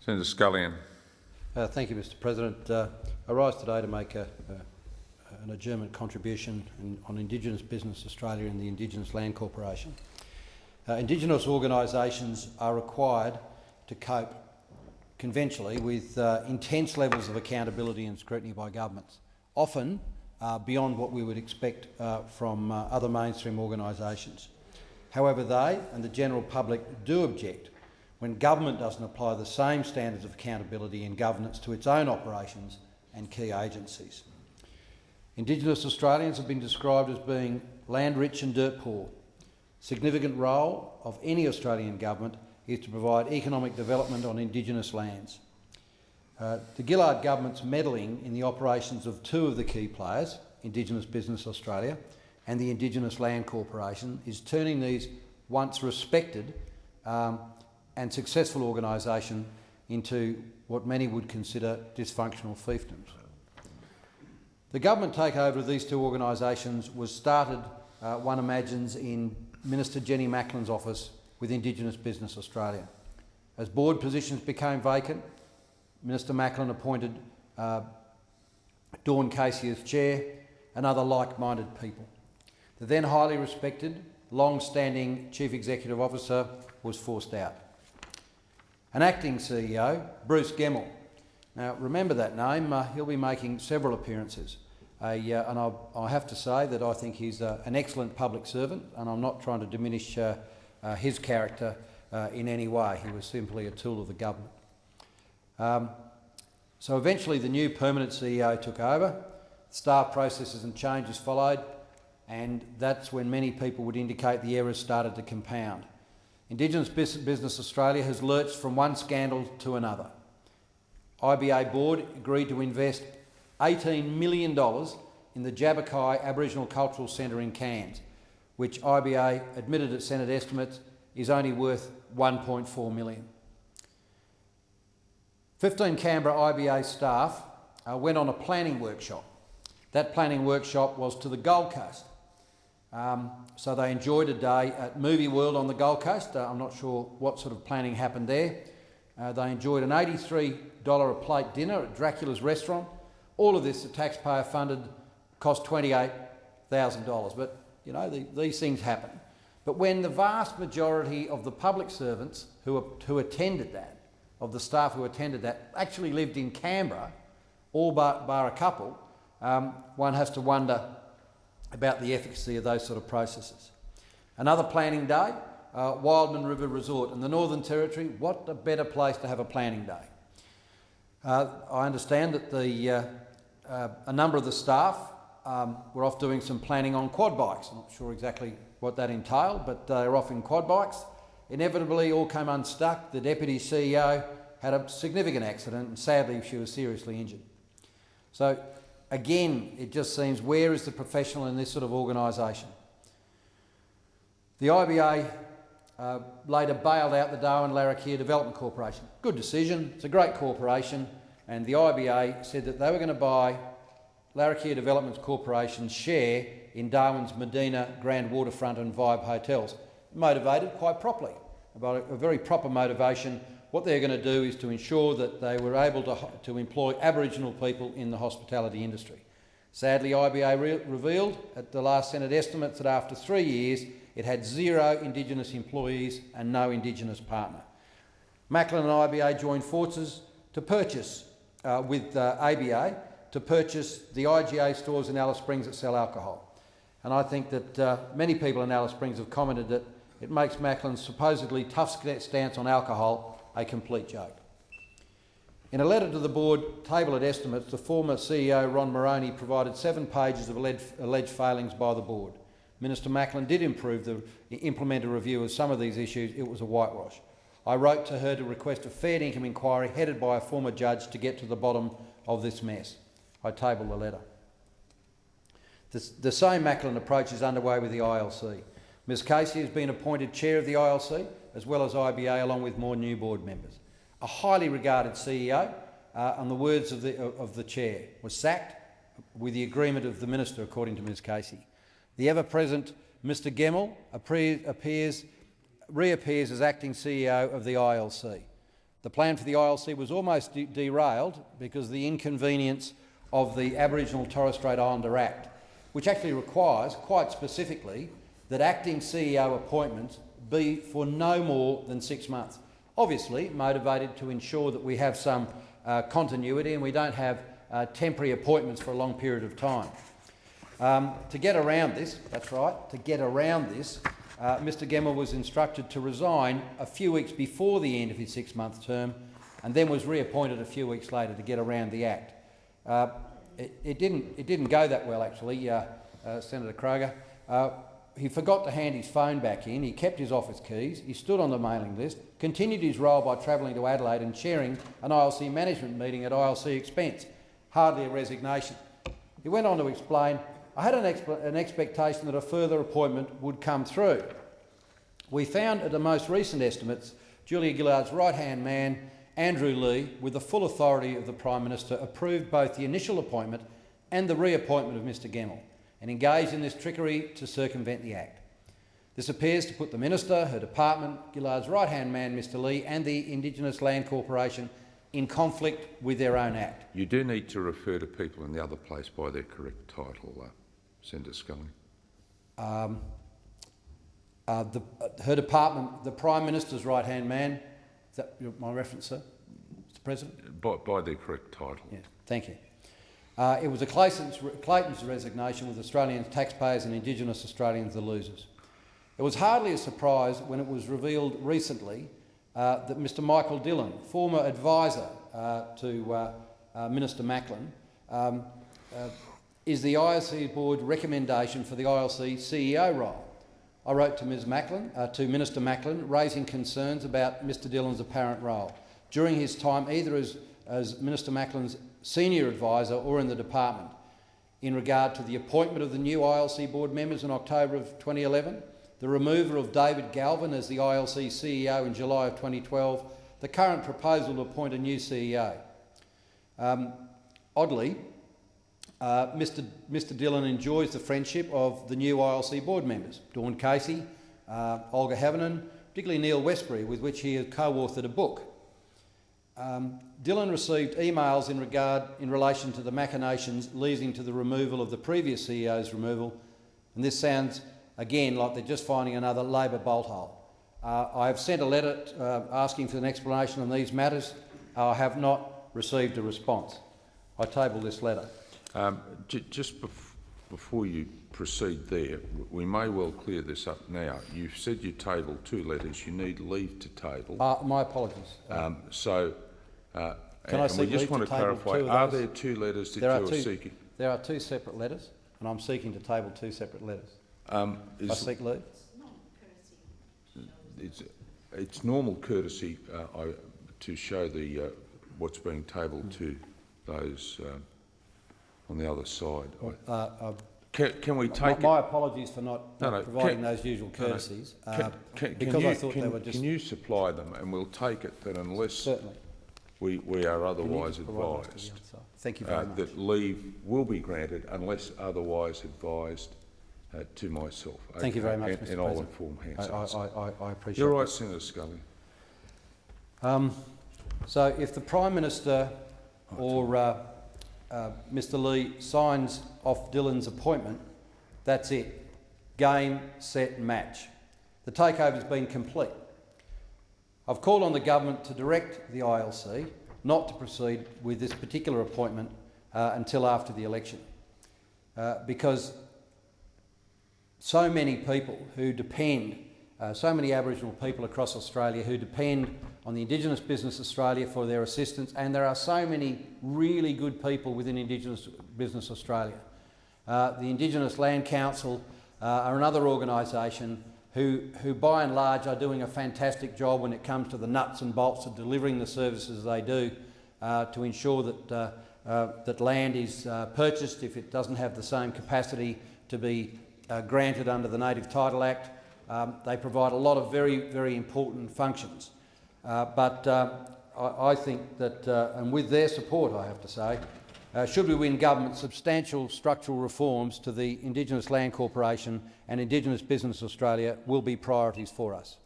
Senator Scullion. Thank you, Mr President. I rise today to make an adjournment contribution on Indigenous Business Australia and the Indigenous Land Corporation. Indigenous organisations are required to cope conventionally with intense levels of accountability and scrutiny by governments, often beyond what we would expect from other mainstream organisations. However, they and the general public do object when government doesn't apply the same standards of accountability and governance to its own operations and key agencies. Indigenous Australians have been described as being land-rich and dirt-poor. Significant role of any Australian government is to provide economic development on Indigenous lands. The Gillard government's meddling in the operations of two of the key players, Indigenous Business Australia and the Indigenous Land Corporation, is turning these once respected and successful organisation into what many would consider dysfunctional fiefdoms. The government takeover of these two organisations was started, one imagines, in Minister Jenny Macklin's office with Indigenous Business Australia. As board positions became vacant, Minister Macklin appointed Dawn Casey as chair and other like-minded people. The then highly respected, long-standing Chief Executive Officer was forced out. An acting CEO, Bruce Gemmell. Now, remember that name. He'll be making several appearances. And I have to say that I think he's an excellent public servant, and I'm not trying to diminish his character in any way. He was simply a tool of the government. So eventually the new permanent CEO took over, staff processes and changes followed, and that's when many people would indicate the errors started to compound. Indigenous Business Australia has lurched from one scandal to another. IBA board agreed to invest $18 million in the Jabberkai Aboriginal Cultural Centre in Cairns, which IBA admitted at Senate estimates is only worth $1.4 million. 15 Canberra IBA staff went on a planning workshop. That planning workshop was to the Gold Coast. So they enjoyed a day at Movie World on the Gold Coast. I'm not sure what sort of planning happened there. They enjoyed an $83 a plate dinner at Dracula's restaurant. All of this, the taxpayer funded, cost $28,000. But, you know, these things happen. But when the vast majority of the public servants who attended that, of the staff who attended that, actually lived in Canberra, all bar a couple, one has to wonder about the efficacy of those sort of processes. Another planning day, Wildman River Resort in the Northern Territory. What a better place to have a planning day. I understand that a number of the staff were off doing some planning on quad bikes. I'm not sure exactly what that entailed, but they were off in quad bikes. Inevitably, all came unstuck. The Deputy CEO had a significant accident and sadly she was seriously injured. So again, it just seems, where is the professional in this sort of organisation? The IBA later bailed out the Darwin Larrakia Development Corporation. Good decision, it's a great corporation, and the IBA said that they were going to buy Larrakia Development Corporation's share in Darwin's Medina Grand Waterfront and Vibe hotels. Motivated quite properly, about a very proper motivation. What they're going to do is to ensure that they were able to employ Aboriginal people in the hospitality industry. Sadly, IBA revealed at the last Senate estimates that after 3 years it had 0 Indigenous employees and no Indigenous partner. Macklin and IBA joined forces to purchase, with ABA, to purchase the IGA stores in Alice Springs that sell alcohol. And I think that many people in Alice Springs have commented that it makes Macklin's supposedly tough stance on alcohol a complete joke. In a letter to the board table at estimates, the former CEO Ron Moroney provided 7 pages of alleged failings by the board. Minister Macklin did implement a review of some of these issues. It was a whitewash. I wrote to her to request a fair income inquiry headed by a former judge to get to the bottom of this mess. I tabled the letter. The same Macklin approach is underway with the ILC. Ms Casey has been appointed chair of the ILC, as well as IBA, along with more new board members. A highly regarded CEO, on the words of the chair, was sacked with the agreement of the minister, according to Ms Casey. The ever-present Mr Gemmell reappears as acting CEO of the ILC. the plan for the ILC was almost derailed because of the inconvenience of the Aboriginal and Torres Strait Islander Act, which actually requires, quite specifically, that acting CEO appointments be for no more than 6 months. Obviously motivated to ensure that we have some continuity and we don't have temporary appointments for a long period of time. To get around this, Mr Gemmell was instructed to resign a few weeks before the end of his 6-month term and then was reappointed a few weeks later to get around the Act. It didn't go that well, actually, Senator Kroger. He forgot to hand his phone back in, he kept his office keys, he stood on the mailing list, continued his role by travelling to Adelaide and chairing an ILC management meeting at ILC expense. Hardly a resignation. He went on to explain, I had an expectation that a further appointment would come through. We found at the most recent estimates, Julia Gillard's right-hand man, Andrew Lee, with the full authority of the Prime Minister, approved both the initial appointment and the reappointment of Mr Gemmell, and engaged in this trickery to circumvent the Act. This appears to put the Minister, her department, Gillard's right-hand man, Mr Lee, and the Indigenous Land Corporation in conflict with their own Act. You do need to refer to people in the other place by their correct title, Senator Scullion. Her department, the Prime Minister's right-hand man, is that my reference, sir, Mr President? By their correct title. Yeah, thank you. It was a Clayton's resignation, with Australian taxpayers and Indigenous Australians the losers. It was hardly a surprise when it was revealed recently that Mr Michael Dillon, former advisor to Minister Macklin, is the ILC Board recommendation for the ILC CEO role. I wrote to Minister Macklin, raising concerns about Mr Dillon's apparent role during his time either as Minister Macklin's senior advisor or in the department in regard to the appointment of the new ILC board members in October of 2011, the removal of David Galvin as the ILC CEO in July of 2012, the current proposal to appoint a new CEO. Oddly, Mr Dillon enjoys the friendship of the new ILC board members, Dawn Casey, Olga Havanen, particularly Neil Westbury, with which he has co-authored a book. Dillon received emails in relation to the machinations leading to the removal of the previous CEO's removal, and this sounds again like they're just finding another Labor bolt hole. I have sent a letter asking for an explanation on these matters. I have not received a response. I table this letter. Just before you proceed there, we may well clear this up now. You've said you tabled 2 letters. You need leave to table. My apologies. Can I seek we just want to clarify, are there 2 letters that you are seeking? There are 2 separate letters, and I'm seeking to table 2 separate letters. I seek leave. It's normal courtesy to show the what's being tabled to those on the other side. Can we take my apologies for not providing those usual courtesies. Can you supply them, and we'll take it that unless certainly we are otherwise advised, thank you very much, that leave will be granted unless otherwise advised to myself. Thank you very much, Mr. And I'll inform Hansard. I appreciate You're that. right, Senator Scullion. So if the Prime Minister or Mr Lee signs off Dillon's appointment, that's it. Game, set, match. The takeover's been complete. I've called on the government to direct the ILC not to proceed with this particular appointment until after the election, because so many people who depend, so many Aboriginal people across Australia who depend on the Indigenous Business Australia for their assistance, and there are so many really good people within Indigenous Business Australia. The Indigenous Land Council are another organisation who by and large are doing a fantastic job when it comes to the nuts and bolts of delivering the services they do to ensure that, that land is purchased if it doesn't have the same capacity to be granted under the Native Title Act. They provide a lot of very, very important functions. But I think that, and with their support, I have to say, should we win government, substantial structural reforms to the Indigenous Land Corporation and Indigenous Business Australia will be priorities for us.